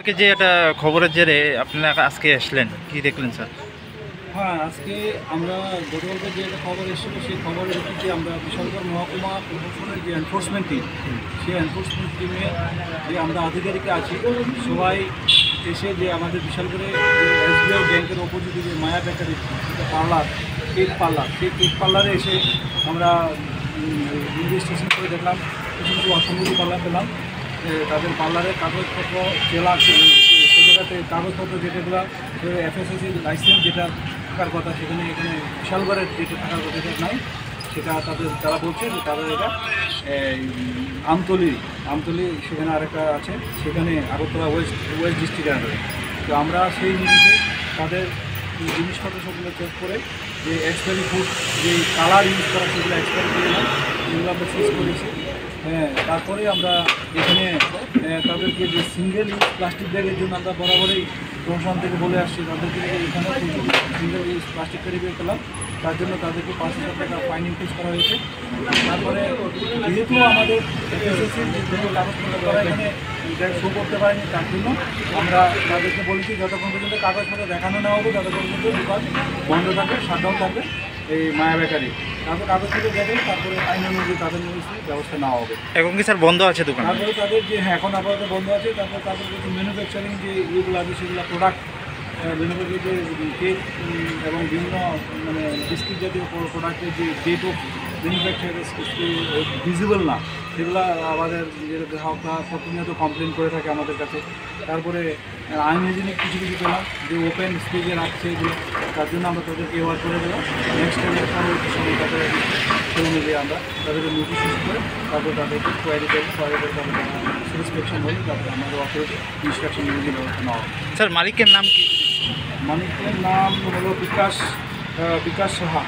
কালকে যে একটা খবরের জেরে আপনারা আজকে আসলেন, কি দেখলেন স্যার? হ্যাঁ, আজকে আমরা গতকালকে যে একটা খবর এসেছিলো সেই খবরের ভিত্তিতে আমরা বিশালগড় মহকুমা প্রশাসনের যে এনফোর্সমেন্ট টিম, সেই এনফোর্সমেন্ট টিমে যে আমরা আধিকারিক আছি সবাই এসে যে আমাদের বিশালগড়ে যে এসবিআই ব্যাংকের অপোজিটে যে মায়া বেকারি পার্লার, কেক পার্লার, সেই কেক পার্লারে এসে আমরা ইনভেস্টিগেশন করে দেখলাম কিছু কিছু অসঙ্গতি পার্লার পেলাম। তাদের পার্লারের কাগজপত্র জেলা সে জায়গাতে কাগজপত্র যেটাগুলো এফএসএসি লাইসেন্স যেটা থাকার কথা সেখানে এখানে বিশালগড়ের যেটা থাকার কথা সেটা নাই। সেটা তারা বলছে যে তাদের এটা আমতলি সেখানে আরেকটা আছে, সেখানে আগরতলা ওয়েস্ট ডিস্ট্রিক্টের আন্ডারে। তো আমরা সেই নিরিখে তাদের জিনিসপত্র সবগুলো চেক করে যে এক্সপায়ারি ফুড যে কালার ইউজ করা সেগুলো এক্সপায়ারি করে না, এগুলো আমরা সিজ করেছি। হ্যাঁ, তারপরে আমরা এখানে তাদেরকে যে সিঙ্গেল ইউজ প্লাস্টিক ব্যাগের জন্য আমরা বরাবরই প্রশাসন থেকে বলে আসছি, তাদেরকে এখানে সিঙ্গেল ইউজ প্লাস্টিক ক্যারি বের করলাম, তার জন্য তাদেরকে 5,000 টাকা ফাইন ইম্পোজ করা হয়েছে। তারপরে যেহেতু আমাদের এফএসএসির যে কাগজপত্র তারা এখানে শো করতে পারেনি, তার জন্য আমরা তাদেরকে বলেছি যতক্ষণ পর্যন্ত কাগজপত্র দেখানো না হবে ততক্ষণ পর্যন্ত দোকান বন্ধ থাকবে, শাটডাউন থাকবে এই মায়া বেকারি। তারপর কাগজপত্র দেখে তারপরে আইন অনুযায়ী তাদের ব্যবস্থা নেওয়া হবে। এখন কি স্যার বন্ধ আছে দোকান? তারপরে তাদের যে এখন আপাতত বন্ধ আছে, তারপর তাদের যে ম্যানুফ্যাকচারিং যে ইয়েগুলো আছে সেগুলো প্রোডাক্ট ম্যানুফ্যাকচারিং যে কেক এবং বিভিন্ন মানে বিস্কিট জাতীয় প্রোডাক্টের যে ডেট অফ ম্যানুফ্যাকচার ভিজিবল না, সেগুলো আমাদের যে গ্রাহকরা প্রতিনিয়ত কমপ্লেন করে থাকে আমাদের কাছে। তারপরে আনহাইজেনিক কিছু কিছু পেলাম যে ওপেন স্টেজে রাখছে এগুলো, তার জন্য আমরা তাদেরকে এওয়ার করে দেবো। নেক্সট টাইমের পরবর্তী সময় তাদের সেই অনুযায়ী আমরা তাদেরকে নোটিশ ইস্যু করে তারপর তাদেরকে কোয়ারি করবো, তাদের স্যাটিসফ্যাকশন হলে তারপরে আমাদের অথরিটি ইনস্ট্রাকশন অনুযায়ী ব্যবস্থা নেওয়া হবে। স্যার মালিকের নাম কি? মালিকের নাম হলো বিকাশ সাহা।